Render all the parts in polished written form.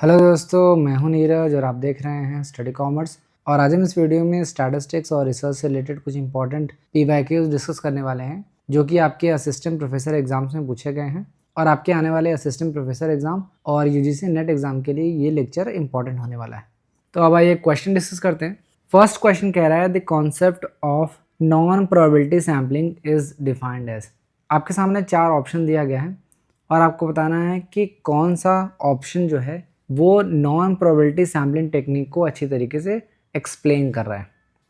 Hello दोस्तों, मैं हूं नीरज और आप देख रहे हैं स्टडी कॉमर्स। और आज हम इस वीडियो में स्टैटिस्टिक्स और रिसर्च से रिलेटेड कुछ इंपॉर्टेंट पीवाईक्यूज डिस्कस करने वाले हैं जो कि आपके असिस्टेंट प्रोफेसर एग्जाम्स में पूछे गए हैं। और आपके आने वाले असिस्टेंट प्रोफेसर एग्जाम और यूजीसी नेट एग्जाम के लिए ये लेक्चर इंपॉर्टेंट होने वाला है। तो अब आइए क्वेश्चन डिस्कस करते हैं। फर्स्ट क्वेश्चन कह रहा है the concept of non probability sampling is defined as. आपके सामने 4 ऑप्शन दिया गया है और आपको बताना है कि कौन सा ऑप्शन जो है वो नॉन प्रोबेबिलिटी सैम्पलिंग टेक्निक को अच्छी तरीके से एक्सप्लेन कर रहा है।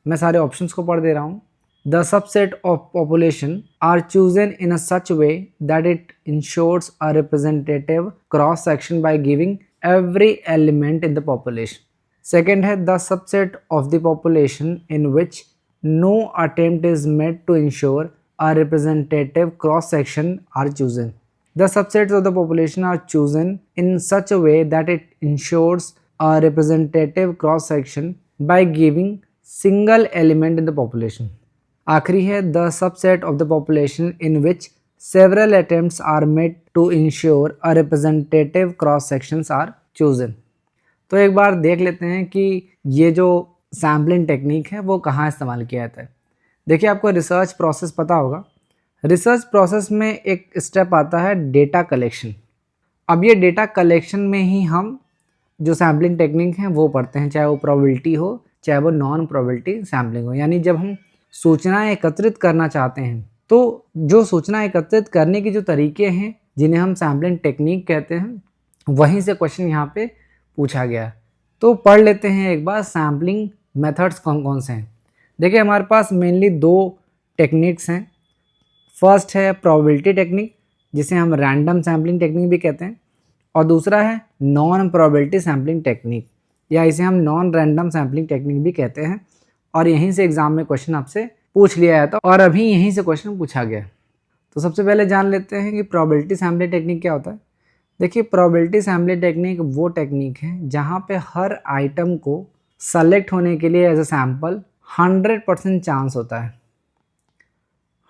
मैं सारे ऑप्शंस को पढ़ दे रहा हूँ। The subset of population are chosen in a such way that it ensures a representative cross section by giving every element in the population. Second है the subset of the population in which no attempt is made to ensure a representative cross section are chosen. The subsets of the population are chosen in such a way that it ensures a representative cross section by giving single element in the population. आखिरी है the subset of the population in which several attempts are made to ensure a representative cross sections are chosen. तो एक बार देख लेते हैं कि ये जो सैम्पलिंग टेक्निक है वो कहाँ इस्तेमाल किया जाता है। देखिए, आपको रिसर्च प्रोसेस पता होगा। रिसर्च प्रोसेस में एक स्टेप आता है डेटा कलेक्शन। अब ये डेटा कलेक्शन में ही हम जो सैम्पलिंग टेक्निक है वो पढ़ते हैं, चाहे वो प्रोबेबिलिटी हो चाहे वो नॉन प्रोबेबिलिटी सैम्पलिंग हो। यानी जब हम सूचनाएं एकत्रित करना चाहते हैं तो जो सूचना एकत्रित करने के जो तरीके हैं जिन्हें हम सैम्पलिंग टेक्निक कहते हैं, वहीं से क्वेश्चन यहाँ पे पूछा गया। तो पढ़ लेते हैं एक बार सैम्पलिंग मेथड्स कौन कौन से हैं। देखिए, हमारे पास मेनली 2 टेक्निक्स हैं। फर्स्ट है प्रोबेबिलिटी टेक्निक, जिसे हम रैंडम सैम्पलिंग टेक्निक भी कहते हैं, और दूसरा है नॉन प्रोबेबिलिटी सैम्पलिंग टेक्निक, या इसे हम नॉन रैंडम सैम्पलिंग टेक्निक भी कहते हैं। और यहीं से एग्जाम में क्वेश्चन आपसे पूछ लिया जाता है और अभी यहीं से क्वेश्चन पूछा गया। तो सबसे पहले जान लेते हैं कि प्रोबेबिलिटी सैम्पलिंग टेक्निक क्या होता है। देखिए, प्रोबेबिलिटी सैम्पलिंग टेक्निक वो टेक्निक है जहाँ पे हर आइटम को सेलेक्ट होने के लिए एज अ सैम्पल 100% चांस होता है।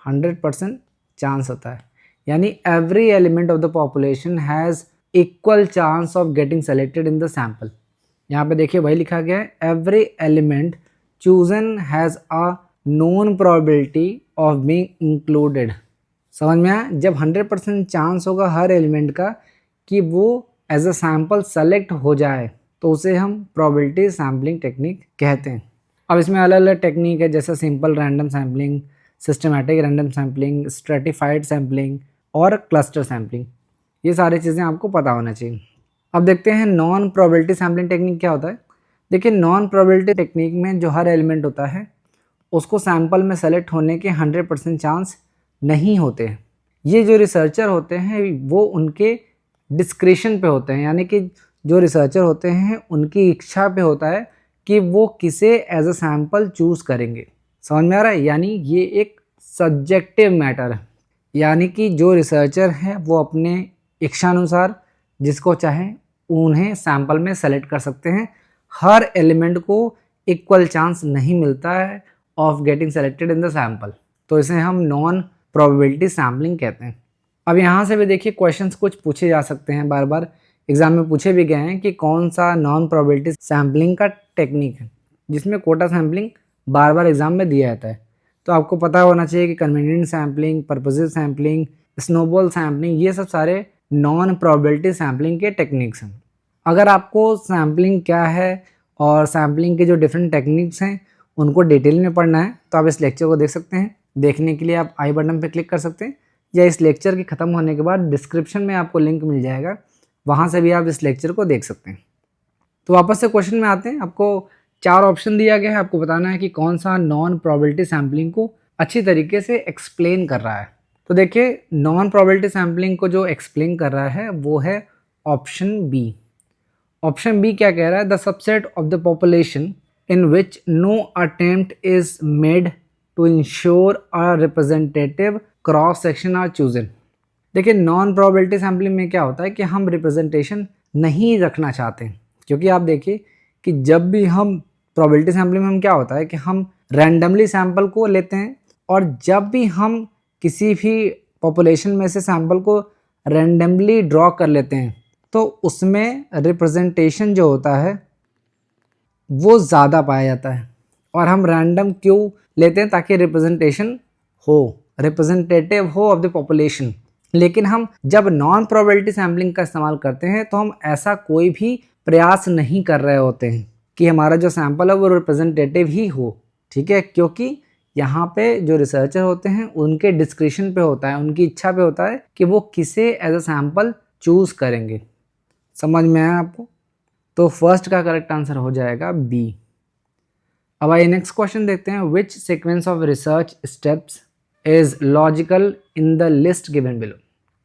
100% चांस होता है, यानी every element of the population has equal chance of getting selected in the sample. यहाँ पे देखिए वही लिखा गया है, every element chosen has a known probability of being included. समझ में आया? जब 100% चांस होगा हर एलिमेंट का कि वो एज अ सैम्पल सेलेक्ट हो जाए तो उसे हम प्रोबेबिलिटी सैम्पलिंग टेक्निक कहते हैं। अब इसमें अलग अलग टेक्निक है, जैसे simple random sampling, systematic random sampling, stratified sampling और क्लस्टर सैम्पलिंग। ये सारी चीज़ें आपको पता होना चाहिए। अब देखते हैं नॉन प्रोबेबिलिटी सैम्पलिंग टेक्निक क्या होता है। देखिए, नॉन प्रोबेबिलिटी टेक्निक में जो हर एलिमेंट होता है उसको सैम्पल में सेलेक्ट होने के 100% चांस नहीं होते हैं। ये जो रिसर्चर होते हैं वो उनके डिस्क्रिशन पे होते हैं, यानी कि जो रिसर्चर होते हैं उनकी इच्छा पे होता है कि वो किसे एज अ सैम्पल चूज़ करेंगे। समझ में आ रहा है? यानी ये एक सब्जेक्टिव मैटर है, यानी कि जो रिसर्चर हैं वो अपने इच्छानुसार जिसको चाहे उन्हें सैंपल में सेलेक्ट कर सकते हैं। हर एलिमेंट को इक्वल चांस नहीं मिलता है of getting selected in the sample, तो इसे हम नॉन प्रोबेबिलिटी सैम्पलिंग कहते हैं। अब यहाँ से भी देखिए क्वेश्चंस कुछ पूछे जा सकते हैं, बार बार एग्जाम में पूछे भी गए हैं कि कौन सा नॉन प्रोबेबिलिटी सैम्पलिंग का टेक्निक है, जिसमें कोटा सैम्पलिंग बार बार एग्जाम में दिया जाता है। तो आपको पता होना चाहिए कि convenient sampling, purposive sampling, snowball sampling, ये सब सारे नॉन प्रोबेबिलिटी सैम्पलिंग के टेक्निक्स हैं। अगर आपको सैम्पलिंग क्या है और सैम्पलिंग के जो डिफरेंट टेक्निक्स हैं उनको डिटेल में पढ़ना है तो आप इस लेक्चर को देख सकते हैं। देखने के लिए आप आई बटन पर क्लिक कर सकते हैं, या इस लेक्चर के ख़त्म होने के बाद डिस्क्रिप्शन में आपको लिंक मिल जाएगा, वहाँ से भी आप इस लेक्चर को देख सकते हैं। तो वापस से क्वेश्चन में आते हैं। आपको 4 ऑप्शन दिया गया है, आपको बताना है कि कौन सा नॉन प्रोबेबिलिटी सैम्पलिंग को अच्छी तरीके से एक्सप्लेन कर रहा है। तो देखिए, नॉन प्रोबेबिलिटी सैम्पलिंग को जो एक्सप्लेन कर रहा है वो है ऑप्शन बी। ऑप्शन बी क्या कह रहा है? The subset of the population in which no attempt is made to ensure a representative cross section are chosen. देखिए, नॉन प्रोबेबिलिटी सैम्पलिंग में क्या होता है कि हम रिप्रेजेंटेशन नहीं रखना चाहते हैं, क्योंकि आप देखिए कि जब भी हम प्रोबेबिलिटी सैम्पलिंग में हम क्या होता है कि हम रैंडमली सैंपल को लेते हैं, और जब भी हम किसी भी पॉपुलेशन में से सैंपल को रैंडमली ड्रॉ कर लेते हैं तो उसमें रिप्रेजेंटेशन जो होता है वो ज़्यादा पाया जाता है। और हम रैंडम क्यों लेते हैं? ताकि रिप्रेजेंटेशन हो, रिप्रेजेंटेटिव हो ऑफ द पॉपुलेशन। लेकिन हम जब नॉन प्रोबेबिलिटी सैम्पलिंग का इस्तेमाल करते हैं तो हम ऐसा कोई भी प्रयास नहीं कर रहे होते हैं कि हमारा जो सैंपल है वो रिप्रेजेंटेटिव ही हो, ठीक है, क्योंकि यहाँ पे जो रिसर्चर होते हैं उनके डिस्क्रिप्शन पे होता है, उनकी इच्छा पे होता है कि वो किसे एज अ सैंपल चूज करेंगे। समझ में आया आपको? तो फर्स्ट का करेक्ट आंसर हो जाएगा बी। अब आइए नेक्स्ट क्वेश्चन देखते हैं। विच sequence of research steps is logical in the list given below.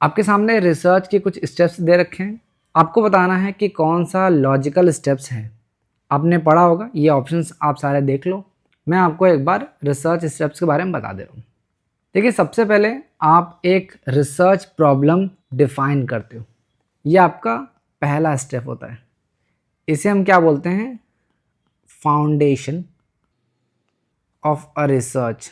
आपके सामने रिसर्च के कुछ स्टेप्स दे रखे हैं, आपको बताना है कि कौन सा लॉजिकल स्टेप्स है। आपने पढ़ा होगा, ये ऑप्शंस आप सारे देख लो। मैं आपको एक बार रिसर्च स्टेप्स के बारे में बता दे रहा हूँ। देखिए, सबसे पहले आप एक रिसर्च प्रॉब्लम डिफाइन करते हो, ये आपका पहला स्टेप होता है। इसे हम क्या बोलते हैं? Foundation of a research.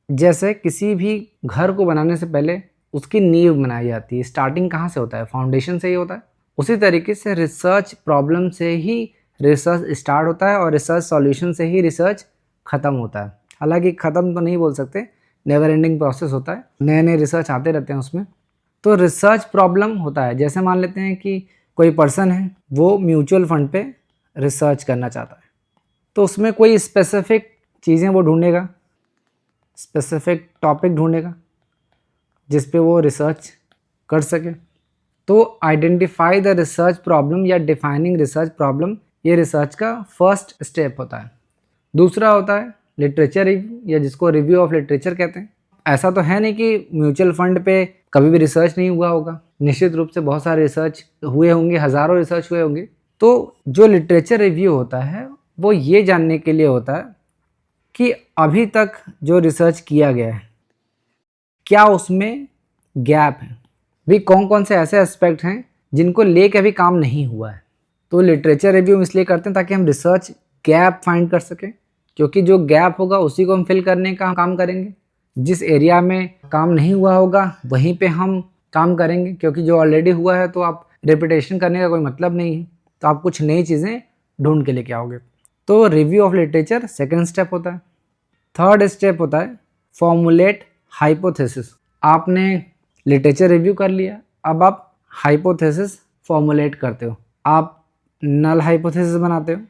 जैसे किसी भी घर को बनाने से पहले उसकी नींव बनाई जाती है, स्टार्टिंग कहाँ से होता है? फाउंडेशन से ही होता है। उसी तरीके से रिसर्च प्रॉब्लम से ही रिसर्च स्टार्ट होता है और रिसर्च सॉल्यूशन से ही रिसर्च ख़त्म होता है। हालांकि ख़त्म तो नहीं बोल सकते, नेवर एंडिंग प्रोसेस होता है, नए नए रिसर्च आते रहते हैं उसमें। तो रिसर्च प्रॉब्लम होता है, जैसे मान लेते हैं कि कोई पर्सन है, वो म्यूचुअल फंड पे रिसर्च करना चाहता है, तो उसमें कोई स्पेसिफिक चीज़ें वो ढूंढेगा, स्पेसिफिक टॉपिक ढूंढेगा जिस पे वो रिसर्च कर सके। तो आइडेंटिफाई द रिसर्च प्रॉब्लम या डिफाइनिंग रिसर्च प्रॉब्लम, ये रिसर्च का फर्स्ट स्टेप होता है। दूसरा होता है लिटरेचर रिव्यू, या जिसको रिव्यू ऑफ लिटरेचर कहते हैं। ऐसा तो है नहीं कि म्यूचुअल फंड पे कभी भी रिसर्च नहीं हुआ होगा, निश्चित रूप से बहुत सारे रिसर्च हुए होंगे, हज़ारों रिसर्च हुए होंगे। तो जो लिटरेचर रिव्यू होता है वो ये जानने के लिए होता है कि अभी तक जो रिसर्च किया गया है क्या उसमें गैप है, भी कौन कौन से ऐसे एस्पेक्ट हैं जिनको लेके अभी काम नहीं हुआ है। तो लिटरेचर रिव्यू इसलिए करते हैं ताकि हम रिसर्च गैप फाइंड कर सकें, क्योंकि जो गैप होगा उसी को हम फिल करने का काम करेंगे। जिस एरिया में काम नहीं हुआ होगा वहीं पे हम काम करेंगे, क्योंकि जो ऑलरेडी हुआ है तो आप रिपीटेशन करने का कोई मतलब नहीं है, तो आप कुछ नई चीज़ें ढूंढ के लेके आओगे। तो review of literature second step होता है। थर्ड स्टेप होता है फॉर्मुलेट हाइपोथेसिस। आपने लिटरेचर रिव्यू कर लिया, अब आप हाइपोथेसिस फॉर्मुलेट करते हो। आप नल हाइपोथेसिस बनाते हो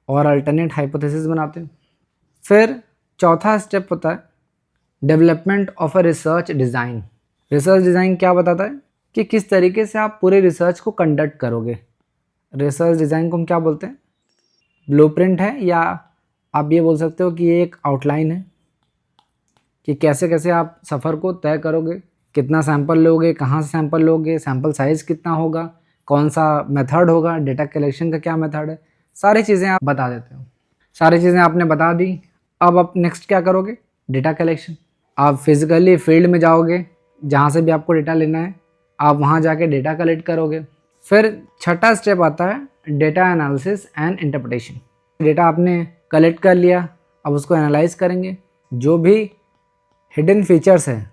और अल्टरनेट हाइपोथेसिस बनाते हो। फिर चौथा स्टेप होता है development of a research design. Research design क्या बताता है कि किस तरीके से आप पूरे रिसर्च को कंडक्ट करोगे। रिसर्च डिज़ाइन को हम क्या बोलते हैं? ब्लूप्रिंट है, या आप ये बोल सकते हो कि ये एक आउटलाइन है कि कैसे कैसे आप सफ़र को तय करोगे, कितना सैंपल लोगे, कहाँ से सैंपल लोगे, सैंपल साइज़ कितना होगा, कौन सा मेथड होगा, डेटा कलेक्शन का क्या मेथड है, सारी चीज़ें आप बता देते हो। सारी चीज़ें आपने बता दी, अब आप नेक्स्ट क्या करोगे? Data collection. आप फिज़िकली फील्ड में जाओगे, जहाँ से भी आपको डेटा लेना है आप वहाँ जाके डेटा कलेक्ट करोगे। फिर छठा स्टेप आता है data analysis and interpretation. Data आपने कलेक्ट कर लिया, अब उसको एनालाइज करेंगे। जो भी हिडन फीचर्स हैं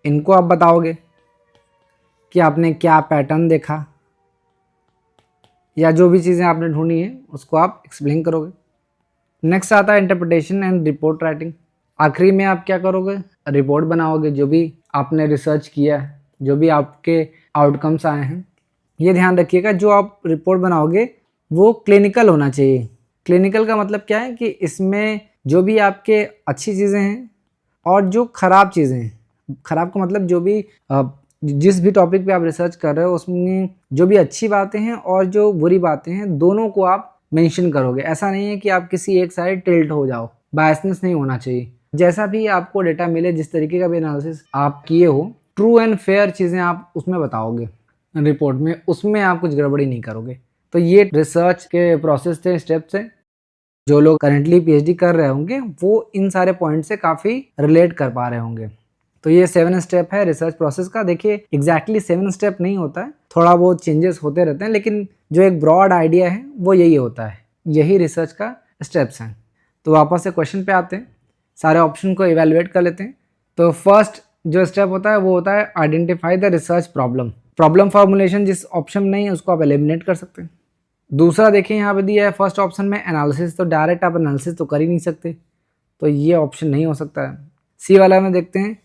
इनको आप बताओगे कि आपने क्या पैटर्न देखा, या जो भी चीज़ें आपने ढूंढी हैं उसको आप एक्सप्लेन करोगे। नेक्स्ट आता है इंटरप्रिटेशन एंड रिपोर्ट राइटिंग। आखिरी में आप क्या करोगे? रिपोर्ट बनाओगे, जो भी आपने रिसर्च किया है, जो भी आपके आउटकम्स आए हैं। ये ध्यान रखिएगा, जो आप रिपोर्ट बनाओगे वो क्लिनिकल होना चाहिए। क्लिनिकल का मतलब क्या है कि इसमें जो भी आपके अच्छी चीज़ें हैं और जो ख़राब चीज़ें हैं, ख़राब का मतलब जो भी जिस भी टॉपिक पे आप रिसर्च कर रहे हो उसमें जो भी अच्छी बातें हैं और जो बुरी बातें हैं दोनों को आप मेंशन करोगे। ऐसा नहीं है कि आप किसी एक साइड टिल्ट हो जाओ, बायसनेस नहीं होना चाहिए। जैसा भी आपको डेटा मिले, जिस तरीके का भी एनालिसिस आप किए हो, ट्रू एंड फेयर चीज़ें आप उसमें बताओगे रिपोर्ट में, उसमें आप कुछ गड़बड़ी नहीं करोगे। तो ये रिसर्च के प्रोसेस थे, स्टेप्स थे। जो लोग करेंटली पीएचडी कर रहे होंगे वो इन सारे पॉइंट से काफ़ी रिलेट कर पा रहे होंगे। तो ये 7 स्टेप है रिसर्च प्रोसेस का। देखिए एग्जैक्टली 7 स्टेप नहीं होता है, थोड़ा बहुत चेंजेस होते रहते हैं, लेकिन जो एक ब्रॉड आइडिया है वो यही होता है, यही रिसर्च का स्टेप्स हैं। तो वापस से क्वेश्चन पे आते हैं, सारे ऑप्शन को इवेलुएट कर लेते हैं। तो फर्स्ट जो स्टेप होता है वो होता है identify the research problem. Problem formulation जिस ऑप्शन में नहीं है उसको आप एलिमिनेट कर सकते हैं। दूसरा देखिए यहाँ पे दिया है फर्स्ट ऑप्शन में एनालिसिस, तो डायरेक्ट आप एनालिसिस तो कर ही नहीं सकते, तो ये ऑप्शन नहीं हो सकता है। सी वाला में देखते हैं,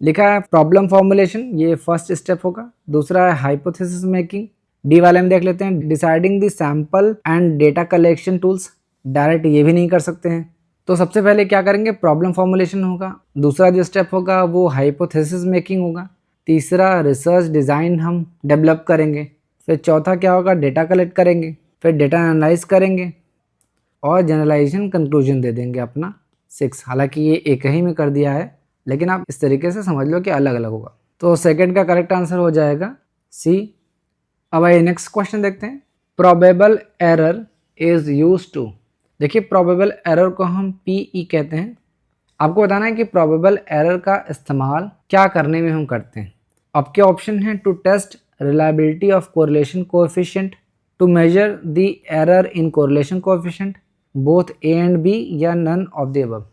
लिखा है प्रॉब्लम फॉर्मुलेशन, ये फर्स्ट स्टेप होगा। दूसरा है हाइपोथेसिस मेकिंग। डी वाले में देख लेते हैं deciding the sample and data collection tools, direct ये भी नहीं कर सकते हैं। तो सबसे पहले क्या करेंगे, प्रॉब्लम फॉर्मुलेशन होगा। दूसरा जो स्टेप होगा वो हाइपोथेसिस मेकिंग होगा। तीसरा रिसर्च डिज़ाइन हम डेवलप करेंगे। फिर चौथा क्या होगा, डेटा कलेक्ट करेंगे। फिर डेटा एनालाइज करेंगे और जनरलाइजेशन कंक्लूजन दे देंगे अपना 6। हालांकि ये एक ही में कर दिया है, लेकिन आप इस तरीके से समझ लो कि अलग अलग होगा। तो सेकंड का करेक्ट आंसर हो जाएगा सी। अब आइए नेक्स्ट क्वेश्चन देखते हैं। Probable error is use to, देखिए प्रोबेबल एरर को हम पीई कहते हैं। आपको बताना है कि प्रोबेबल एरर का इस्तेमाल क्या करने में हम करते हैं। आपके ऑप्शन हैं to test reliability of correlation coefficient, to measure the error in correlation coefficient, both A and B, या नन ऑफ द अबव।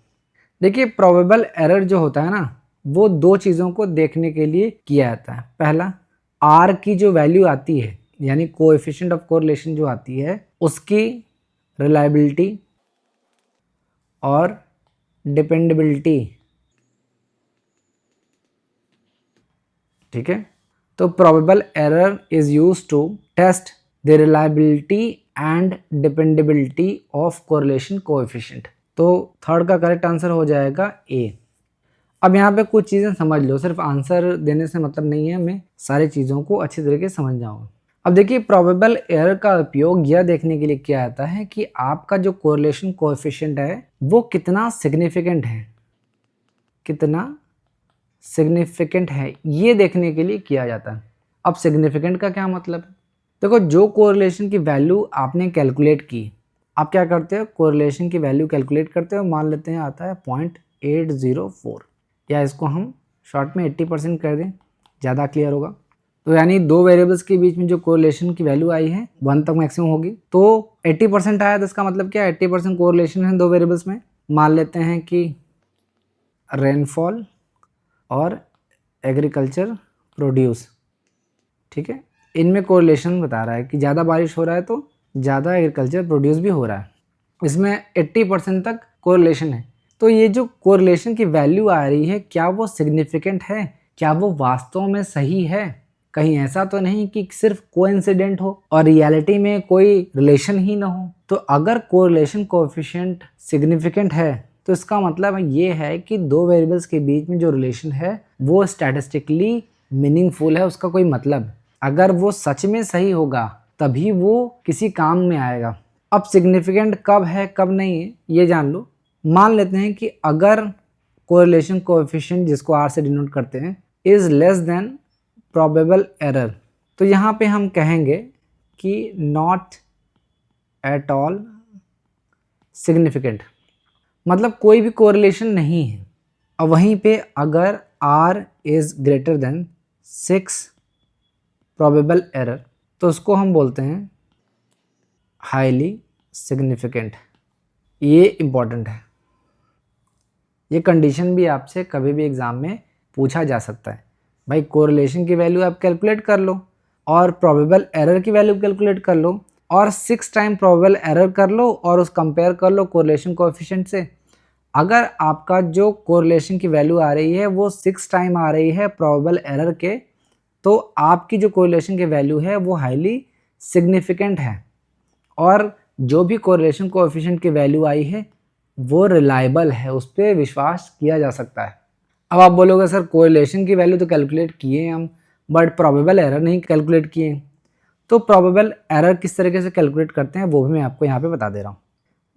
देखिए प्रोबेबल एरर जो होता है ना, वो दो चीज़ों को देखने के लिए किया जाता है। पहला, आर की जो वैल्यू आती है यानी कोएफिशिएंट ऑफ कोरिलेशन जो आती है उसकी रिलायबिलिटी और डिपेंडेबिलिटी, ठीक है। तो probable error is used to test the reliability and dependability of correlation coefficient. तो थर्ड का करेक्ट आंसर हो जाएगा ए। अब यहाँ पे कुछ चीज़ें समझ लो, सिर्फ आंसर देने से मतलब नहीं है, मैं सारी चीज़ों को अच्छी तरीके से समझ जाऊँगा। अब देखिए प्रोबेबल एरर का उपयोग यह देखने के लिए किया जाता है कि आपका जो कोरिलेशन कोएफिशिएंट है वो कितना सिग्निफिकेंट है, कितना सिग्निफिकेंट है, ये देखने के लिए किया जाता है। अब सिग्निफिकेंट का क्या मतलब है, देखो जो कोरिलेशन की वैल्यू आपने कैलकुलेट की, आप क्या करते हो, कोरिलेशन की वैल्यू कैलकुलेट करते हो, मान लेते हैं आता है 0.804, या इसको हम शॉर्ट में 80% कर दें, ज़्यादा क्लियर होगा। तो यानी दो वेरिएबल्स के बीच में जो कोरिलेशन की वैल्यू आई है 1 तक मैक्सिमम होगी, तो 80% आया, तो इसका मतलब क्या है, 80% कोरिलेशन है दो वेरिएबल्स में। मान लेते हैं कि रेनफॉल और एग्रीकल्चर प्रोड्यूस, ठीक है, इनमें कोरिलेशन बता रहा है कि ज़्यादा बारिश हो रहा है तो ज़्यादा एग्रीकल्चर प्रोड्यूस भी हो रहा है, इसमें 80% तक कोरिलेशन है। तो ये जो कोरिलेशन की वैल्यू आ रही है, क्या वो सिग्निफिकेंट है, क्या वो वास्तव में सही है, कहीं ऐसा तो नहीं कि सिर्फ कोइंसिडेंट हो और रियलिटी में कोई रिलेशन ही ना हो। तो अगर कोरिलेशन कोएफिशिएंट सिग्निफिकेंट है तो इसका मतलब ये है कि दो वेरिएबल्स के बीच में जो रिलेशन है वो स्टैटिस्टिकली मीनिंगफुल है, उसका कोई मतलब, अगर वो सच में सही होगा तभी वो किसी काम में आएगा। अब सिग्निफिकेंट कब है कब नहीं है ये जान लो। मान लेते हैं कि अगर कोरिलेशन कोएफिशिएंट जिसको आर से डिनोट करते हैं is less than probable error, तो यहाँ पे हम कहेंगे कि नॉट एट ऑल सिग्निफिकेंट, मतलब कोई भी कोरिलेशन नहीं है। और वहीं पे अगर r is greater than 6 probable error तो उसको हम बोलते हैं हाईली सिग्निफिकेंट। ये इम्पॉर्टेंट है, ये कंडीशन भी आपसे कभी भी एग्ज़ाम में पूछा जा सकता है। भाई कोरिलेशन की वैल्यू आप कैलकुलेट कर लो और प्रोबेबल एरर की वैल्यू कैलकुलेट कर लो और 6 टाइम प्रोबेबल एरर कर लो और उस कंपेयर कर लो कोरिलेशन कोएफिशिएंट से। अगर आपका जो कोरिलेशन की वैल्यू आ रही है वो 6 टाइम आ रही है प्रोबेबल एरर के, तो आपकी जो कोरिलेशन की वैल्यू है वो हाईली सिग्निफिकेंट है और जो भी कोरिलेशन कोएफिशिएंट की वैल्यू आई है वो रिलायबल है, उस पर विश्वास किया जा सकता है। अब आप बोलोगे सर कोरिलेशन की वैल्यू तो कैलकुलेट किए हम बट प्रोबेबल एरर नहीं कैलकुलेट किए, तो प्रोबेबल एरर किस तरीके से कैलकुलेट करते हैं वो भी मैं आपको यहाँ पे बता दे रहा हूँ।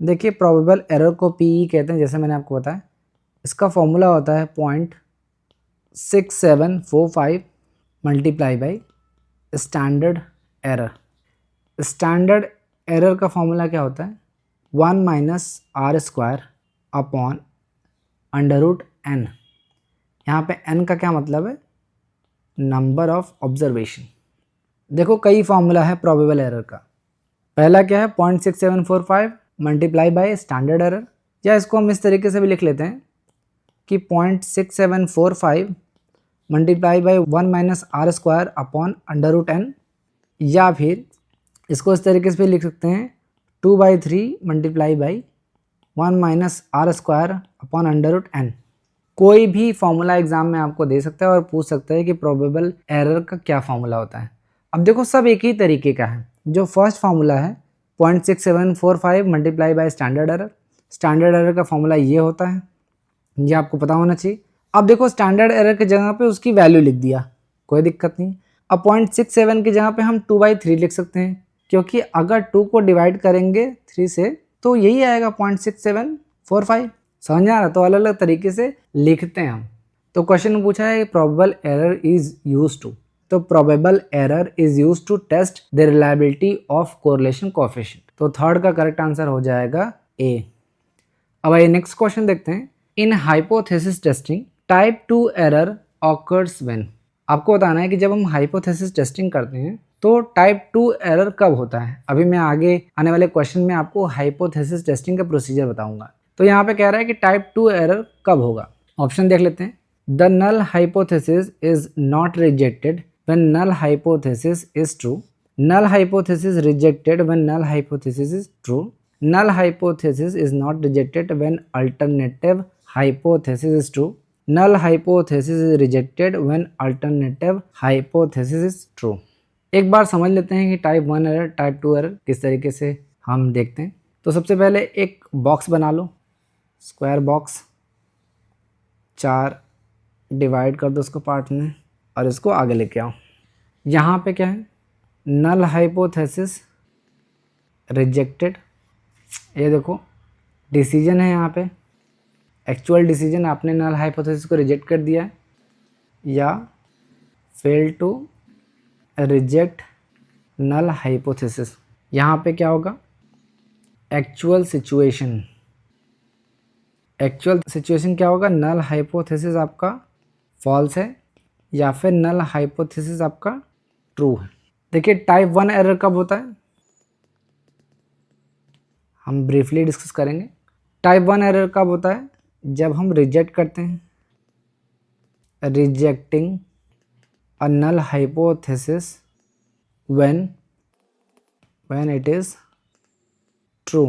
देखिए प्रोबेबल एरर को पीई कहते हैं, जैसे मैंने आपको बताया। इसका फॉर्मूला होता है 0.6745 multiply by standard error. Standard error का फॉर्मूला क्या होता है, 1 minus R square upon under root N. यहाँ पे n का क्या मतलब है, नंबर ऑफ ऑब्जर्वेशन। देखो कई फॉर्मूला है प्रोबेबल एरर का। पहला क्या है 0.6745 मल्टीप्लाई बाय स्टैंडर्ड एरर, या इसको हम इस तरीके से भी लिख लेते हैं कि 0.6745 multiply by 1 minus R square upon under root N, या फिर इसको इस तरीके से भी लिख सकते हैं 2/3 multiply by 1 minus R square upon under root N. कोई भी फॉर्मूला एग्जाम में आपको दे सकता है और पूछ सकता है कि प्रोबेबल एरर का क्या फॉर्मूला होता है। अब देखो सब एक ही तरीके का है। जो फर्स्ट फार्मूला है 0.6745 multiply by standard error, standard error का फॉर्मूला ये होता है, ये आपको पता होना चाहिए। अब देखो स्टैंडर्ड एरर की जगह पे उसकी वैल्यू लिख दिया, कोई दिक्कत नहीं। अब 0.67 की जगह पे हम 2/3 लिख सकते हैं, क्योंकि अगर 2 को डिवाइड करेंगे 3 से तो यही आएगा 0.6745। समझ में आ रहा? तो अलग अलग तरीके से लिखते हैं हम। तो क्वेश्चन में पूछा है probable error is used to, तो probable error is used to test the reliability of correlation coefficient. तो थर्ड का करेक्ट आंसर हो जाएगा ए। अब आइए नेक्स्ट क्वेश्चन देखते हैं। In hypothesis testing type 2 error occurs when. आपको बताना है कि जब हम हाइपोथेसिस टेस्टिंग करते हैं तो टाइप 2 एरर कब होता है। अभी मैं आगे आने वाले क्वेश्चन में आपको हाइपोथेसिस टेस्टिंग का प्रोसीजर बताऊंगा। तो यहाँ पे कह रहा है कि टाइप 2 एरर कब होगा। ऑप्शन देख लेते हैं। The null hypothesis is not rejected when null hypothesis is true, null hypothesis rejected when null hypothesis is true, null hypothesis is not rejected when alternative hypothesis is true, null hypothesis is rejected when alternative hypothesis is true। एक बार समझ लेते हैं कि type 1 error type 2 error किस तरीके से हम देखते हैं। तो सबसे पहले एक बॉक्स बना लो, स्क्वायर बॉक्स, 4 डिवाइड कर दो उसको पार्ट में और इसको आगे लेके आओ। यहाँ पे क्या है, नल हाइपोथेसिस रिजेक्टेड, ये देखो डिसीजन है यहाँ पे, एक्चुअल डिसीजन, आपने नल हाइपोथेसिस को रिजेक्ट कर दिया है, या fail to reject null hypothesis. यहाँ पे क्या होगा, एक्चुअल सिचुएशन, एक्चुअल सिचुएशन क्या होगा, नल हाइपोथेसिस आपका फॉल्स है या फिर नल हाइपोथेसिस आपका ट्रू है। देखिए टाइप 1 एरर कब होता है, हम ब्रीफली डिस्कस करेंगे। टाइप 1 एरर कब होता है, जब हम रिजेक्ट करते हैं, rejecting a null hypothesis when it is true.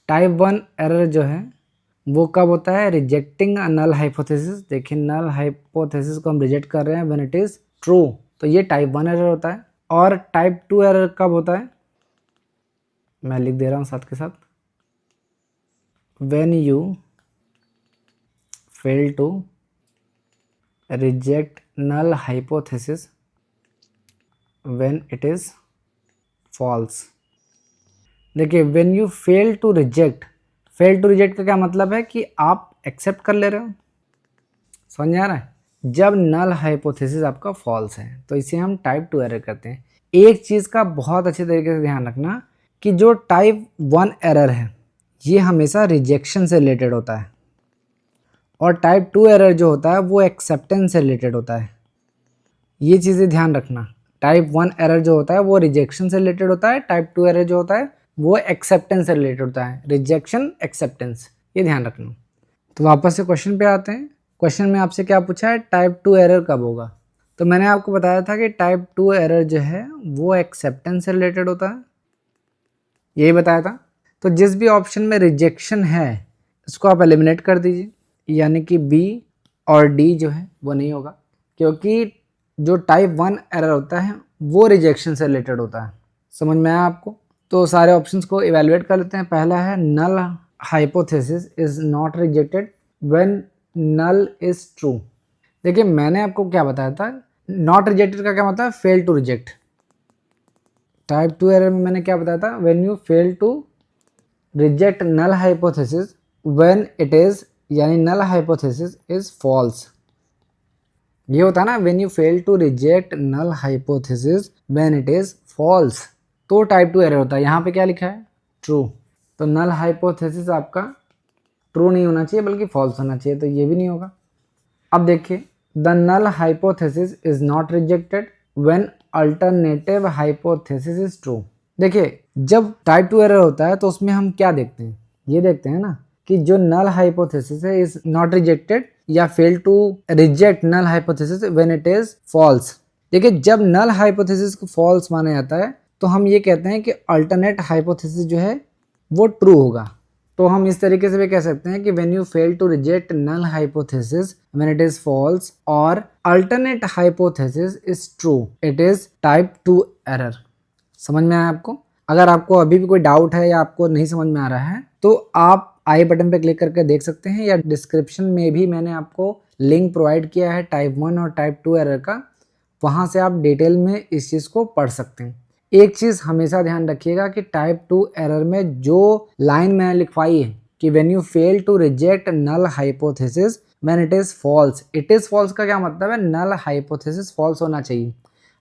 Type 1 error जो है वो कब होता है, रिजेक्टिंग अ नल हाइपोथेसिस। देखिए नल हाइपोथेसिस को हम रिजेक्ट कर रहे हैं व्हेन इट इज ट्रू, तो ये टाइप 1 एरर होता है। और टाइप 2 एरर कब होता है, मैं लिख दे रहा हूँ साथ के साथ, when you fail to reject null hypothesis when it is false. देखिए when you fail to reject, fail to reject का क्या मतलब है कि आप एक्सेप्ट कर ले रहे हो, समझ में आ रहा है। जब नल हाइपोथेसिस आपका फॉल्स है तो इसे हम टाइप 2 एरर करते हैं। एक चीज़ का बहुत अच्छे तरीके से ध्यान रखना कि जो टाइप 1 एरर है ये हमेशा रिजेक्शन से रिलेटेड होता है, और टाइप 2 एरर जो होता है वो एक्सेप्टेंस से रिलेटेड होता है। ये चीज़ें ध्यान रखना, टाइप 1 एरर जो होता है वो रिजेक्शन से रिलेटेड होता है, टाइप 2 एरर जो होता है वो एक्सेप्टेंस से रिलेटेड होता है, रिजेक्शन एक्सेप्टेंस, ये ध्यान रखना। तो वापस से क्वेश्चन पे आते हैं। क्वेश्चन में आपसे क्या पूछा है, टाइप 2 एरर कब होगा। तो मैंने आपको बताया था कि टाइप 2 एरर जो है वो एक्सेप्टेंस से रिलेटेड होता है, यही बताया था। तो जिस भी ऑप्शन में रिजेक्शन है इसको आप एलिमिनेट कर दीजिए, यानी कि बी और डी जो है वो नहीं होगा, क्योंकि जो टाइप 1 एरर होता है वो रिजेक्शन से रिलेटेड होता है। समझ में आया आपको। तो सारे ऑप्शंस को इवेलुएट कर लेते हैं। पहला है null hypothesis is not rejected when null is true. देखिए मैंने आपको क्या बताया था, नॉट रिजेक्टेड का क्या मतलब है, fail to reject. Type 2 error में मैंने क्या बताया था, when you fail to reject null hypothesis when it is, यानी नल हाइपोथेसिस इज फॉल्स। ये होता है ना, when you fail to reject null hypothesis when it is false, तो टाइप 2 एरर होता है। यहाँ पे क्या लिखा है, ट्रू। तो नल हाइपोथेसिस आपका ट्रू नहीं होना चाहिए बल्कि फॉल्स होना चाहिए, तो ये भी नहीं होगा। अब देखिए the null hypothesis is not rejected when alternative hypothesis is true. देखिए जब टाइप 2 एरर होता है तो उसमें हम क्या देखते हैं, ये देखते हैं ना कि जो नल हाइपोथेसिस है इज नॉट रिजेक्टेड या fail to reject null hypothesis when it is false. देखिए जब नल हाइपोथेसिस को फॉल्स माना जाता है तो हम ये कहते हैं कि अल्टरनेट हाइपोथेसिस जो है वो ट्रू होगा। तो हम इस तरीके से भी कह सकते हैं कि when you fail to reject null hypothesis when it is false और alternate hypothesis is true, it is type 2 error. समझ में आया आपको? अगर आपको अभी भी कोई डाउट है या आपको नहीं समझ में आ रहा है तो आप आई बटन पे क्लिक करके देख सकते हैं, या डिस्क्रिप्शन में भी मैंने आपको लिंक प्रोवाइड किया है टाइप 1 और टाइप 2 एरर का, वहां से आप डिटेल में इस चीज़ को पढ़ सकते हैं। एक चीज़ हमेशा ध्यान रखिएगा कि टाइप 2 एरर में जो लाइन मैंने लिखवाई है कि when you fail to reject null hypothesis when it is false, it is false का क्या मतलब है? नल हाइपोथेसिस फॉल्स होना चाहिए।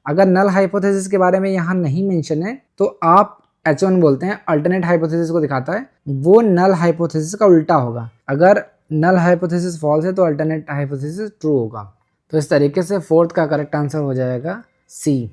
अगर नल हाइपोथेसिस के बारे में यहाँ नहीं मेंशन है तो आप H1 बोलते हैं, अल्टरनेट हाइपोथेसिस को दिखाता है, वो नल हाइपोथेसिस का उल्टा होगा। अगर नल हाइपोथेसिस फॉल्स है तो अल्टरनेट हाइपोथेसिस ट्रू होगा। तो इस तरीके से फोर्थ का करेक्ट आंसर हो जाएगा सी।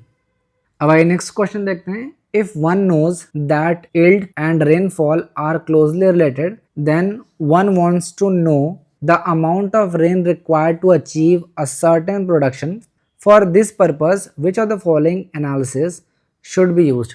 अब आइए नेक्स्ट क्वेश्चन देखते हैं। If one knows that yield and rainfall are closely related then one wants to know the amount of rain required to achieve a certain production for this purpose which of the following analysis should be used.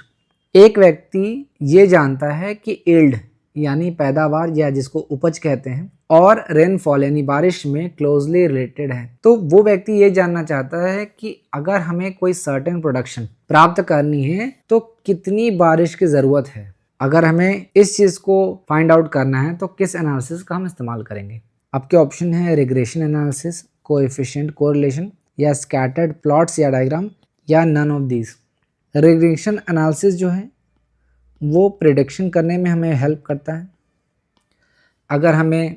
एक व्यक्ति ये जानता है कि yield यानी पैदावार या जिसको उपज कहते हैं और रेनफॉल यानी बारिश में क्लोजली रिलेटेड है। तो वो व्यक्ति ये जानना चाहता है कि अगर हमें कोई सर्टेन प्रोडक्शन प्राप्त करनी है तो कितनी बारिश की ज़रूरत है। अगर हमें इस चीज़ को फाइंड आउट करना है तो किस एनालिसिस का हम इस्तेमाल करेंगे। आपके ऑप्शन है रिग्रेशन एनालिसिस, कोएफिशिएंट कोरिलेशन, या स्कैटर्ड प्लॉट्स या डायग्राम, या none of these. Regression analysis जो है वो प्रिडिक्शन करने में हमें हेल्प करता है। अगर हमें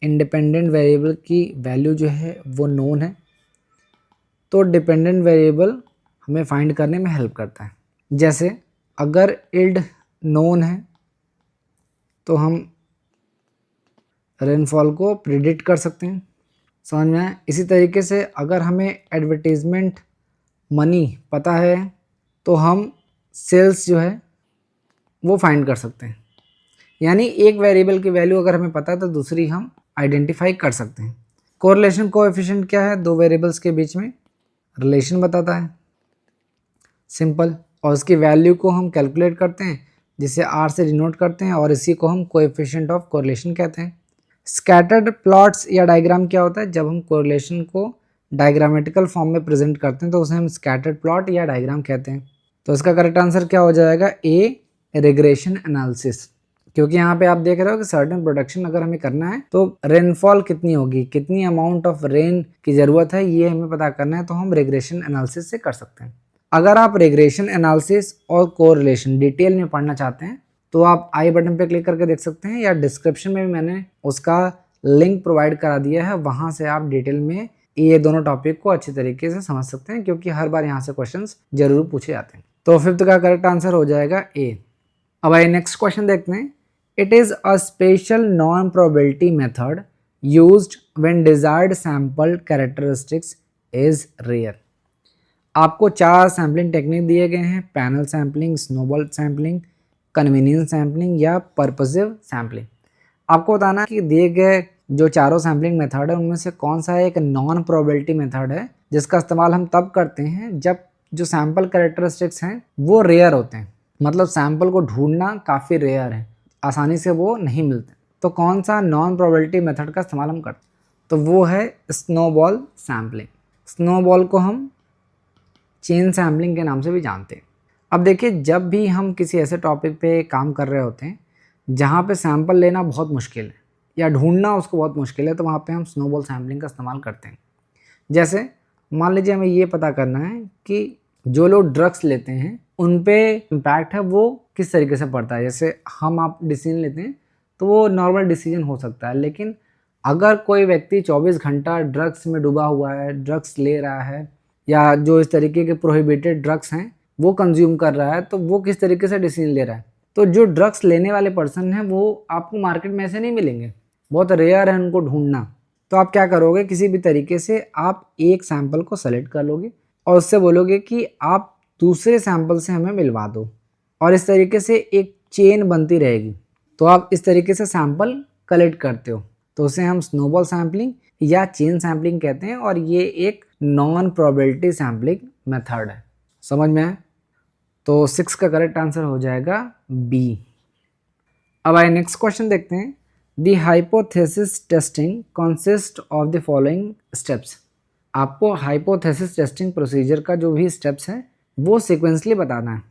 इंडिपेंडेंट वेरिएबल की वैल्यू जो है वो नोन है तो डिपेंडेंट वेरिएबल हमें फाइंड करने में हेल्प करता है। जैसे अगर yield नोन है तो हम रेनफॉल को प्रिडिक्ट कर सकते हैं। समझ में आया? इसी तरीके से अगर हमें एडवर्टीजमेंट मनी पता है तो हम सेल्स जो है वो फाइंड कर सकते हैं। यानी एक वेरिएबल की वैल्यू अगर हमें पता है तो दूसरी हम आइडेंटिफाई कर सकते हैं। कोरिलेशन कोएफिशिएंट क्या है? दो वेरिएबल्स के बीच में रिलेशन बताता है, सिंपल, और उसकी वैल्यू को हम कैलकुलेट करते हैं जिसे R से डिनोट करते हैं और इसी को हम कोएफिशिएंट ऑफ कोरिलेशन कहते हैं। स्कैटर्ड प्लॉट्स या डायग्राम क्या होता है? जब हम कोरिलेशन को डायग्रामेटिकल फॉर्म में प्रेजेंट करते हैं तो उसे हम स्कैटर्ड प्लॉट या डायग्राम कहते हैं। तो इसका करेक्ट आंसर क्या हो जाएगा? ए, रिग्रेशन एनालिसिस। क्योंकि यहाँ पे आप देख रहे हो कि सर्टेन प्रोडक्शन अगर हमें करना है तो रेनफॉल कितनी होगी, कितनी अमाउंट ऑफ रेन की ज़रूरत है, ये हमें पता करना है, तो हम रिग्रेशन एनालिसिस से कर सकते हैं। अगर आप रिग्रेशन एनालिसिस और कोरिलेशन डिटेल में पढ़ना चाहते हैं तो आप आई बटन पे क्लिक करके देख सकते हैं, या डिस्क्रिप्शन में भी मैंने उसका लिंक प्रोवाइड करा दिया है, वहाँ से आप डिटेल में ये दोनों टॉपिक को अच्छी तरीके से समझ सकते हैं, क्योंकि हर बार यहाँ से क्वेश्चन जरूर पूछे जाते हैं। तो फिफ्थ का करेक्ट आंसर हो जाएगा ए। अब आइए नेक्स्ट क्वेश्चन देखते हैं। It is a special non-probability method used when desired sample characteristics is rare। आपको 4 सैम्पलिंग टेक्निक दिए गए हैं, panel sampling, snowball sampling, convenience sampling या पर्पसिव सैम्पलिंग। आपको बताना है कि दिए गए जो चारों सैम्पलिंग मेथड है उनमें से कौन सा एक नॉन प्रोबेबिलिटी मेथड है जिसका इस्तेमाल हम तब करते हैं जब जो सैम्पल कैरेक्टरिस्टिक्स हैं वो रेयर होते हैं, मतलब सैम्पल को ढूंढना काफ़ी रेयर है, आसानी से वो नहीं मिलते। तो कौन सा नॉन प्रोबेबिलिटी मेथड का इस्तेमाल हम करते हैं? तो वो है स्नोबॉल सैम्पलिंग। स्नोबॉल को हम चेन सैम्पलिंग के नाम से भी जानते हैं। अब देखिए, जब भी हम किसी ऐसे टॉपिक पे काम कर रहे होते हैं जहाँ पे सैंपल लेना बहुत मुश्किल है या ढूंढना उसको बहुत मुश्किल है, तो वहाँ पे हम स्नोबॉल सैम्पलिंग का इस्तेमाल करते हैं। जैसे मान लीजिए हमें ये पता करना है कि जो लोग ड्रग्स लेते हैं उन पे इम्पैक्ट है वो किस तरीके से पड़ता है। जैसे हम आप डिसीजन लेते हैं तो वो नॉर्मल डिसीजन हो सकता है, लेकिन अगर कोई व्यक्ति 24 घंटा ड्रग्स में डूबा हुआ है, ड्रग्स ले रहा है या जो इस तरीके के प्रोहिबिटेड ड्रग्स हैं वो कंज्यूम कर रहा है, तो वो किस तरीके से डिसीजन ले रहा है। तो जो ड्रग्स लेने वाले पर्सन हैं वो आपको मार्केट में ऐसे नहीं मिलेंगे, बहुत रेयर है उनको ढूंढना। तो आप क्या करोगे, किसी भी तरीके से आप एक सैंपल को सेलेक्ट कर लोगे और उससे बोलोगे कि आप दूसरे सैंपल से हमें मिलवा दो, और इस तरीके से एक चेन बनती रहेगी। तो आप इस तरीके से सैंपल कलेक्ट करते हो, तो उसे हम स्नोबॉल सैम्पलिंग या चेन सैम्पलिंग कहते हैं, और ये एक नॉन प्रोबेबिलिटी सैम्पलिंग मेथड है। समझ में आए? तो 6 का करेक्ट आंसर हो जाएगा बी। अब आइए नेक्स्ट क्वेश्चन देखते हैं। The hypothesis testing consist of the following steps. आपको हाइपोथेसिस टेस्टिंग प्रोसीजर का जो भी स्टेप्स है वो सीक्वेंसली बताना है।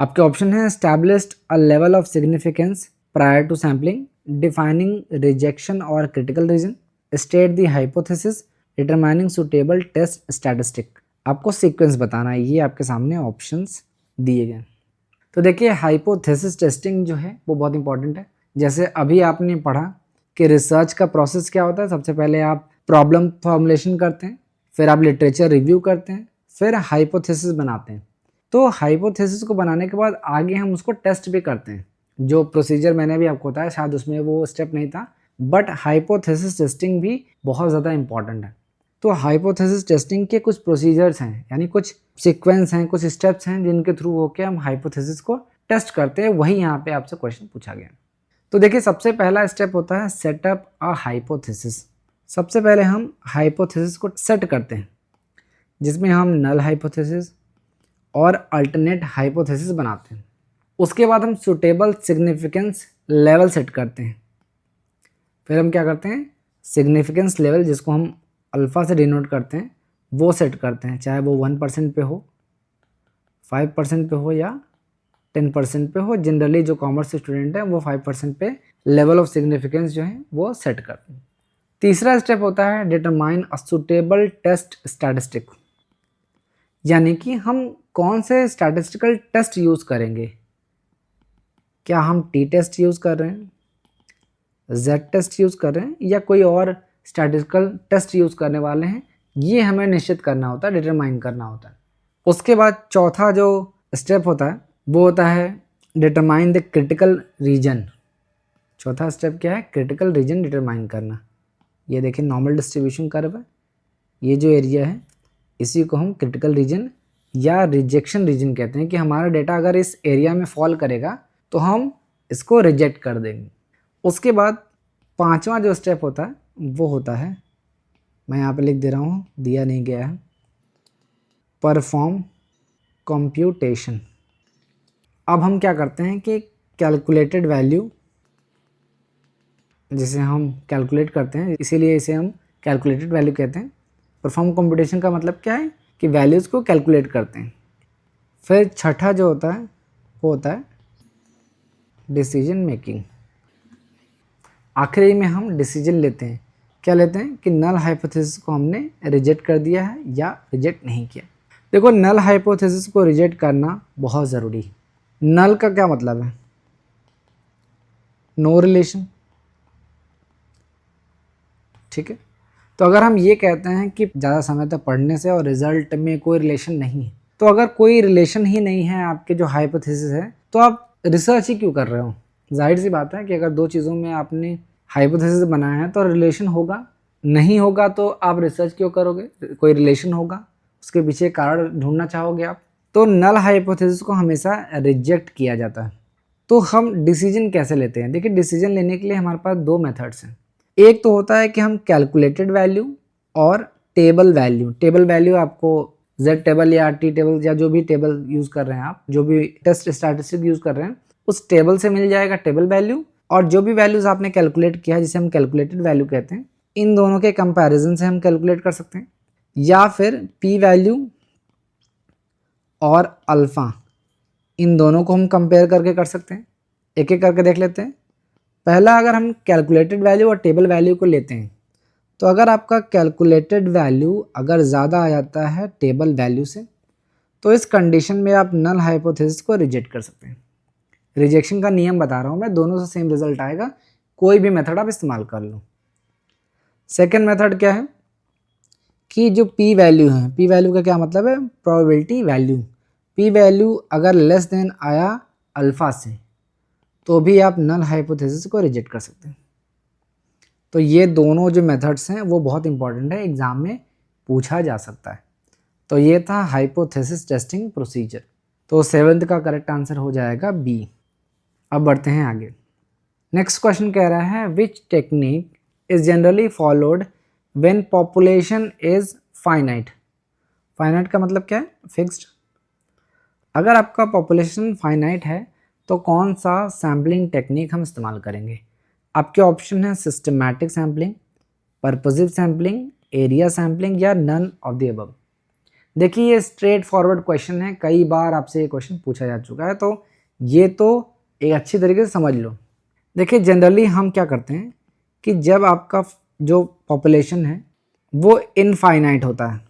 आपके ऑप्शन है established a level of significance prior to sampling, defining rejection और critical region, state the hypothesis, determining suitable test statistic. आपको सीक्वेंस बताना है, ये आपके सामने ऑप्शंस दिए गए। तो देखिए हाइपोथेसिस टेस्टिंग जो है वो बहुत इंपॉर्टेंट है। जैसे अभी आपने पढ़ा कि रिसर्च का प्रोसेस क्या होता है। सबसे पहले आप प्रॉब्लम फॉर्मुलेशन करते हैं, फिर आप लिटरेचर रिव्यू करते हैं, फिर हाइपोथेसिस बनाते हैं। तो हाइपोथेसिस को बनाने के बाद आगे हम उसको टेस्ट भी करते हैं। जो प्रोसीजर मैंने अभी आपको बताया शायद उसमें वो स्टेप नहीं था, बट हाइपोथेसिस टेस्टिंग भी बहुत ज़्यादा इंपॉर्टेंट है। तो हाइपोथेसिस टेस्टिंग के कुछ प्रोसीजर्स हैं, यानी कुछ सीक्वेंस हैं, कुछ स्टेप्स हैं जिनके थ्रू होकर हम हाइपोथेसिस को टेस्ट करते हैं। वही यहाँ पे आपसे क्वेश्चन पूछा गया। तो देखिए सबसे पहला स्टेप होता है सेटअप अ हाइपोथेसिस। सबसे पहले हम हाइपोथेसिस को सेट करते हैं, जिसमें हम नल हाइपोथेसिस और अल्टरनेट हाइपोथेसिस बनाते हैं। उसके बाद हम सुटेबल सिग्निफिकेंस लेवल सेट करते हैं। फिर हम क्या करते हैं, सिग्निफिकेंस लेवल जिसको हम अल्फ़ा से डिनोट करते हैं वो सेट करते हैं, चाहे वो 1% पे हो, 5% पे हो या 10% पे हो। जनरली जो कॉमर्स स्टूडेंट है वो 5% पे लेवल ऑफ सिग्निफिकेंस जो है वो सेट करते हैं। तीसरा स्टेप होता है determine a suitable test statistic, यानी कि हम कौन से स्टैटिस्टिकल टेस्ट यूज़ करेंगे। क्या हम टी टेस्ट यूज़ कर रहे हैं, जेड टेस्ट यूज़ कर रहे हैं, या कोई और स्टैटिस्टिकल टेस्ट यूज़ करने वाले हैं, ये हमें निश्चित करना होता है, डिटरमाइन करना होता है। उसके बाद चौथा जो स्टेप होता है वो होता है डिटरमाइन द क्रिटिकल रीजन। चौथा स्टेप क्या है, क्रिटिकल रीजन डिटरमाइन करना। ये देखिए नॉर्मल डिस्ट्रीब्यूशन कर्व है, ये जो एरिया है इसी को हम क्रिटिकल रीजन या रिजेक्शन रीजन कहते हैं, कि हमारा डेटा अगर इस एरिया में फॉल करेगा तो हम इसको रिजेक्ट कर देंगे। उसके बाद पांचवा जो स्टेप होता है वो होता है, मैं यहाँ पे लिख दे रहा हूँ, दिया नहीं गया है, परफॉर्म कंप्यूटेशन। अब हम क्या करते हैं कि कैलकुलेटेड वैल्यू जिसे हम कैलकुलेट करते हैं, इसीलिए इसे हम कैलकुलेटेड वैल्यू कहते हैं। परफॉर्म कंप्यूटेशन का मतलब क्या है कि वैल्यूज़ को कैलकुलेट करते हैं। फिर छठा जो होता है वो होता है डिसीजन मेकिंग। आखिरी में हम डिसीजन लेते हैं। क्या लेते हैं कि नल हाइपोथेसिस को हमने रिजेक्ट कर दिया है या रिजेक्ट नहीं किया। देखो नल हाइपोथेसिस को रिजेक्ट करना बहुत ज़रूरी है। नल का क्या मतलब है, नो रिलेशन, ठीक है। तो अगर हम ये कहते हैं कि ज़्यादा समय तक पढ़ने से और रिजल्ट में कोई रिलेशन नहीं है, तो अगर कोई रिलेशन ही नहीं है आपके जो हाइपोथेसिस है तो आप रिसर्च ही क्यों कर रहे हो। जाहिर सी बात है कि अगर दो चीज़ों में आपने हाइपोथेसिस बनाया है तो रिलेशन होगा, नहीं होगा तो आप रिसर्च क्यों करोगे। कोई रिलेशन होगा, उसके पीछे कारण ढूंढना चाहोगे आप। तो नल हाइपोथेसिस को हमेशा रिजेक्ट किया जाता है। तो हम डिसीजन कैसे लेते हैं, देखिए डिसीजन लेने के लिए हमारे पास दो मेथड्स हैं। एक तो होता है कि हम कैलकुलेटेड वैल्यू और टेबल वैल्यू। टेबल वैल्यू आपको जेड टेबल या टी टेबल या जो भी टेबल यूज़ कर रहे हैं आप, जो भी टेस्ट स्टैटिस्टिक यूज़ कर रहे हैं उस टेबल से मिल जाएगा टेबल वैल्यू, और जो भी वैल्यूज़ आपने कैलकुलेट किया है जिसे हम कैलकुलेटेड वैल्यू कहते हैं, इन दोनों के कंपैरिजन से हम कैलकुलेट कर सकते हैं। या फिर पी वैल्यू और अल्फ़ा, इन दोनों को हम कंपेयर करके कर सकते हैं। एक एक करके देख लेते हैं। पहला, अगर हम कैलकुलेटेड वैल्यू और टेबल वैल्यू को लेते हैं तो अगर आपका कैलकुलेटेड वैल्यू अगर ज़्यादा आ जाता है टेबल वैल्यू से तो इस कंडीशन में आप नल हाइपोथेसिस को रिजेक्ट कर सकते हैं। रिजेक्शन का नियम बता रहा हूँ मैं, दोनों से सेम रिजल्ट आएगा, कोई भी मेथड आप इस्तेमाल कर लो। सेकेंड मेथड क्या है कि जो पी वैल्यू है, पी वैल्यू का क्या मतलब है, प्रोबेबिलिटी वैल्यू। पी वैल्यू अगर लेस देन आया अल्फ़ा से तो भी आप नल हाइपोथेसिस को रिजेक्ट कर सकते हैं। तो ये दोनों जो मेथड्स हैं वो बहुत इंपॉर्टेंट है, एग्जाम में पूछा जा सकता है। तो ये था हाइपोथेसिस टेस्टिंग प्रोसीजर। तो 7th का करेक्ट आंसर हो जाएगा बी। अब बढ़ते हैं आगे। नेक्स्ट क्वेश्चन कह रहा है which technique is generally followed when population is finite. Finite का मतलब क्या है? फिक्स्ड। अगर आपका पॉपुलेशन फाइनाइट है तो कौन सा सैम्पलिंग टेक्निक हम इस्तेमाल करेंगे? आपके ऑप्शन है systematic sampling, purposive sampling, area sampling या नन ऑफ द अबव। देखिए ये स्ट्रेट फॉरवर्ड क्वेश्चन है, कई बार आपसे ये क्वेश्चन पूछा जा चुका है, तो ये तो एक अच्छी तरीके से समझ लो। देखिए जनरली हम क्या करते हैं कि जब आपका जो पॉपुलेशन है वो इनफाइनाइट होता है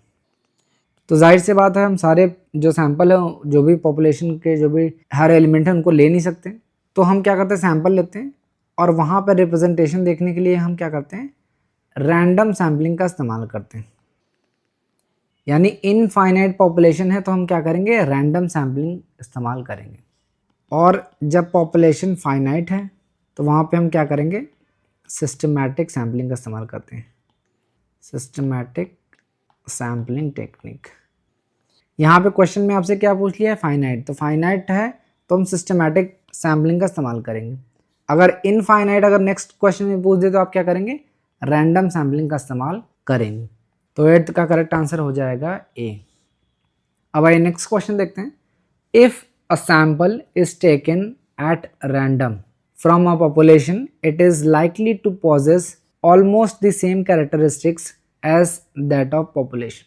तो जाहिर सी बात है हम सारे जो सैंपल है, जो भी पॉपुलेशन के जो भी हर एलिमेंट है उनको ले नहीं सकते, तो हम क्या करते हैं सैंपल लेते हैं और वहाँ पर रिप्रेजेंटेशन देखने के लिए हम क्या करते हैं रैंडम सैम्पलिंग का इस्तेमाल करते हैं। यानी इनफाइनाइट पॉपुलेशन है तो हम क्या करेंगे रैंडम सैम्पलिंग इस्तेमाल करेंगे, और जब पॉपुलेशन फाइनाइट है तो वहाँ पे हम क्या करेंगे सिस्टमैटिक सैम्पलिंग का इस्तेमाल करते हैं, सिस्टमैटिक सैम्पलिंग टेक्निक। यहाँ पे क्वेश्चन में आपसे क्या पूछ लिया है फाइनाइट, तो फाइनाइट है तो हम सिस्टमैटिक सैम्पलिंग का इस्तेमाल करेंगे। अगर इनफाइनाइट अगर नेक्स्ट क्वेश्चन में पूछ दे तो आप क्या करेंगे रैंडम सैम्पलिंग का इस्तेमाल करेंगे। तो 8th का करेक्ट आंसर हो जाएगा ए। अब आइए नेक्स्ट क्वेश्चन देखते हैं। If a sample is taken at random from a population it is likely to possess almost the same characteristics as that of population.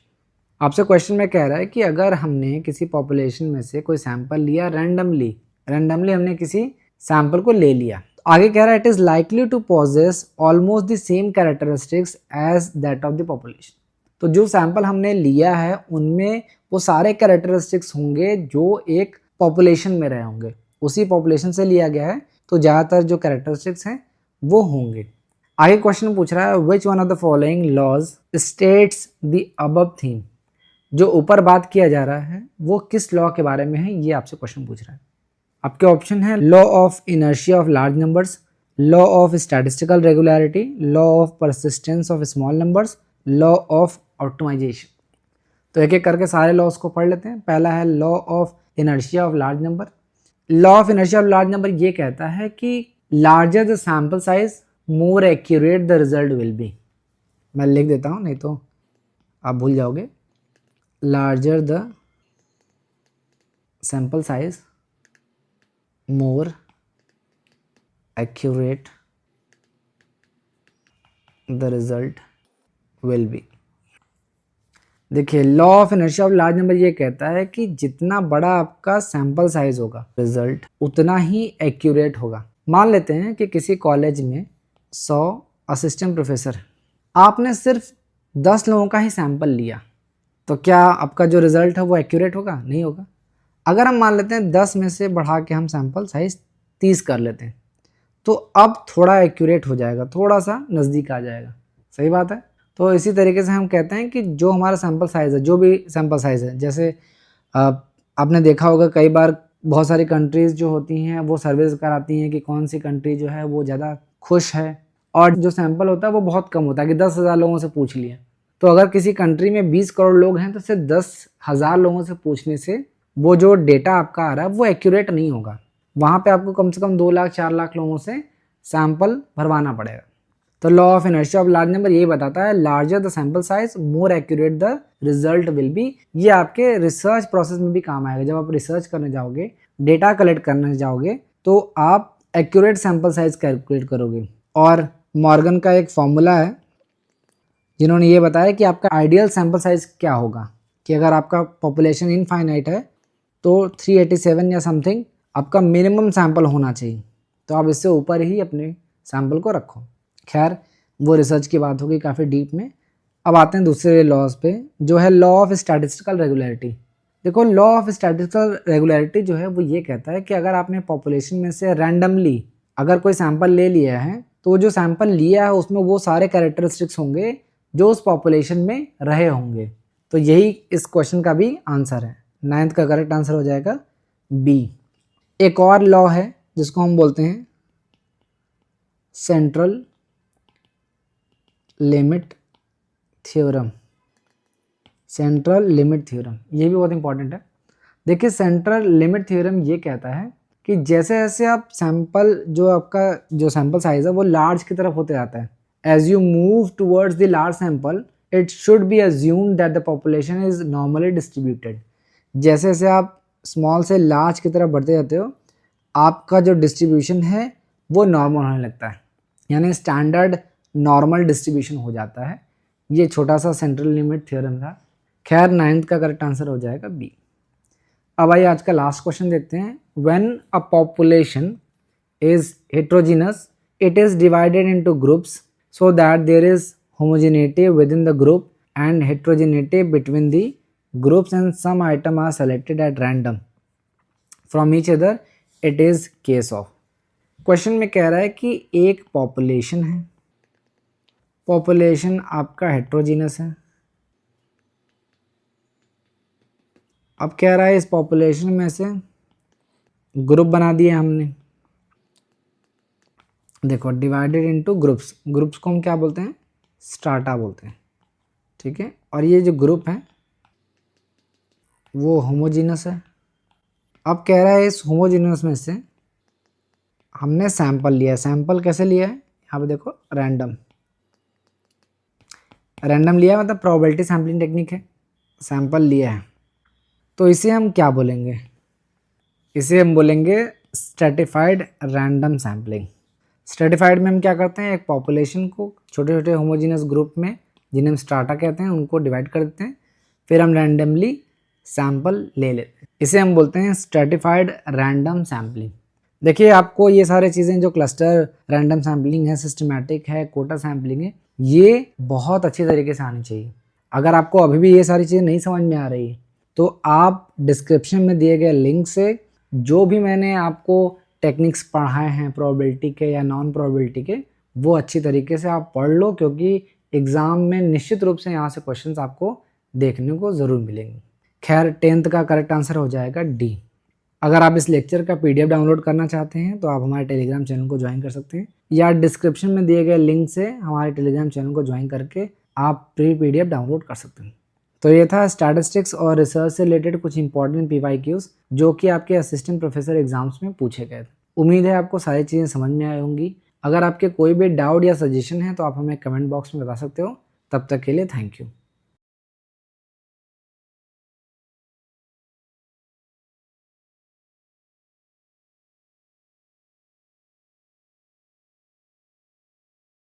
आपसे क्वेश्चन में कह रहा है कि अगर हमने किसी पॉपुलेशन में से कोई सैंपल लिया रैंडमली हमने किसी सैंपल को ले लिया, तो आगे कह रहा है it is likely to possess almost the same characteristics as that of the population. तो जो सैंपल हमने लिया है उनमें वो सारे कैरेक्टरिस्टिक्स होंगे जो एक पॉपुलेशन में रहे होंगे, उसी पॉपुलेशन से लिया गया है तो ज़्यादातर जो कैरेक्टरिस्टिक्स हैं वो होंगे। आगे क्वेश्चन पूछ रहा है which one of the following laws states the above theme. जो ऊपर बात किया जा रहा है वो किस लॉ के बारे में है, ये आपसे क्वेश्चन पूछ रहा है। आपके ऑप्शन है law of inertia of large numbers, law of statistical regularity, law of persistence of small numbers, law of optimization. तो एक एक करके सारे लॉस को पढ़ लेते हैं। पहला है law of inertia of large number. Law of inertia of large number ये कहता है कि larger the sample size more accurate the result will be. मैं लिख देता हूँ नहीं तो आप भूल जाओगे। Larger the sample size more accurate the result will be. देखिए law of inertia of large number ये कहता है कि जितना बड़ा आपका सैंपल साइज होगा रिजल्ट उतना ही एक्यूरेट होगा। मान लेते हैं कि किसी कॉलेज में 100 असिस्टेंट प्रोफेसर, आपने सिर्फ 10 लोगों का ही सैंपल लिया, तो क्या आपका जो रिजल्ट है वो एक्यूरेट होगा? नहीं होगा। अगर हम मान लेते हैं 10 में से बढ़ा के हम सैंपल साइज 30 कर लेते हैं तो अब थोड़ा एक्यूरेट हो जाएगा, थोड़ा सा नज़दीक आ जाएगा। सही बात है। तो इसी तरीके से हम कहते हैं कि जो हमारा सैंपल साइज़ है, जो भी सैंपल साइज़ है, जैसे आपने देखा होगा कई बार बहुत सारी कंट्रीज़ जो होती हैं वो सर्वेज कराती हैं कि कौन सी कंट्री जो है वो ज़्यादा खुश है, और जो सैंपल होता है वो बहुत कम होता है कि 10,000 लोगों से पूछ लिया। तो अगर किसी कंट्री में 20 करोड़ लोग हैं तो सिर्फ 10,000 लोगों से पूछने से वो जो डेटा आपका आ रहा है वो एक्यूरेट नहीं होगा। वहाँ पे आपको कम से कम 2 लाख 4 लाख लोगों से सैंपल भरवाना पड़ेगा। तो law of inertia of large number यही बताता है larger the sample size more accurate the result will B. ये आपके रिसर्च प्रोसेस में भी काम आएगा। जब आप रिसर्च करने जाओगे, डेटा कलेक्ट करने जाओगे, तो आप एक्यूरेट सैंपल साइज कैलकुलेट करोगे। और मॉर्गन का एक फॉर्मूला है जिन्होंने ये बताया कि आपका आइडियल सैंपल साइज क्या होगा, कि अगर आपका पॉपुलेशन इनफाइनाइट है तो 387 या समथिंग आपका मिनिमम सैंपल होना चाहिए, तो आप इससे ऊपर ही अपने सैंपल को रखो। खैर वो रिसर्च की बात होगी काफ़ी डीप में। अब आते हैं दूसरे लॉज पे जो है लॉ ऑफ स्टैटिस्टिकल रेगुलरिटी। देखो लॉ ऑफ स्टैटिस्टिकल रेगुलरिटी जो है वो ये कहता है कि अगर आपने पॉपुलेशन में से रैंडमली अगर कोई सैंपल ले लिया है तो जो सैंपल लिया है उसमें वो सारे कैरेक्टरिस्टिक्स होंगे जो उस पॉपुलेशन में रहे होंगे। तो यही इस क्वेश्चन का भी आंसर है। 9th का करेक्ट आंसर हो जाएगा बी। एक और लॉ है जिसको हम बोलते हैं central limit theorem. Central limit theorem ये भी बहुत इंपॉर्टेंट है। देखिए सेंट्रल लिमिट थ्योरम ये कहता है कि जैसे जैसे आप सैंपल जो आपका जो सैंपल साइज है वो लार्ज की तरफ होते जाता है, as you move towards the large sample it should be assumed that the population is normally distributed. जैसे जैसे आप स्मॉल से लार्ज की तरफ बढ़ते जाते हो आपका जो डिस्ट्रीब्यूशन है वो नॉर्मल होने लगता है, यानी स्टैंडर्ड नॉर्मल डिस्ट्रीब्यूशन हो जाता है। ये छोटा सा सेंट्रल लिमिट थ्योरम था। खैर 9th का करेक्ट आंसर हो जाएगा बी। अब आइए आज का लास्ट क्वेश्चन देखते हैं। When a population is heterogeneous it is divided into groups so that there is homogeneity within the group and heterogeneity between the groups and some item are selected at random from each other, it is case of. Question में कह रहा है कि एक population है, population आपका heterogeneous है। अब कह रहा है इस पॉपुलेशन में से ग्रुप बना दिए हमने, देखो डिवाइडेड इनटू ग्रुप्स, ग्रुप्स को हम क्या बोलते हैं, स्ट्राटा बोलते हैं, ठीक है। और ये जो ग्रुप है वो होमोजीनस है। अब कह रहा है इस होमोजीनस में से हमने सैंपल लिया है। सैंपल कैसे लिया है, यहाँ पे देखो रैंडम, रैंडम लिया है मतलब प्रोबेबिलिटी सैम्पलिंग टेक्निक है, सैंपल लिया है। तो इसे हम क्या बोलेंगे, इसे हम बोलेंगे स्ट्रेटिफाइड रैंडम सैम्पलिंग। स्ट्रेटिफाइड में हम क्या करते हैं, एक पॉपुलेशन को छोटे छोटे होमोजीनस ग्रुप में जिन्हें हम स्ट्राटा कहते हैं उनको डिवाइड कर देते हैं, फिर हम रैंडमली सैंपल ले लेते हैं। इसे हम बोलते हैं स्ट्रेटिफाइड रैंडम सैम्पलिंग। देखिए आपको ये सारे चीज़ें जो क्लस्टर रैंडम सैम्पलिंग है, सिस्टमैटिक है, कोटा सैम्पलिंग है, ये बहुत अच्छी तरीके से आनी चाहिए। अगर आपको अभी भी ये सारी चीज़ें नहीं समझ में आ रही है तो आप डिस्क्रिप्शन में दिए गए लिंक से जो भी मैंने आपको टेक्निक्स पढ़ाए हैं प्रोबेबिलिटी के या नॉन प्रोबेबिलिटी के, वो अच्छी तरीके से आप पढ़ लो, क्योंकि एग्ज़ाम में निश्चित रूप से यहाँ से क्वेश्चंस आपको देखने को ज़रूर मिलेंगे। खैर 10th का करेक्ट आंसर हो जाएगा डी। अगर आप इस लेक्चर का PDF डाउनलोड करना चाहते हैं तो आप हमारे टेलीग्राम चैनल को ज्वाइन कर सकते हैं, या डिस्क्रिप्शन में दिए गए लिंक से हमारे टेलीग्राम चैनल को ज्वाइन करके आप प्री PDF डाउनलोड कर सकते हैं। तो ये था स्टैटिस्टिक्स और रिसर्च से रिलेटेड कुछ इंपॉर्टेंट PYQs जो कि आपके असिस्टेंट प्रोफेसर एग्जाम्स में पूछे गए थे। उम्मीद है आपको सारी चीज़ें समझ में आई होंगी। अगर आपके कोई भी डाउट या सजेशन है तो आप हमें कमेंट बॉक्स में बता सकते हो। तब तक के लिए थैंक यू।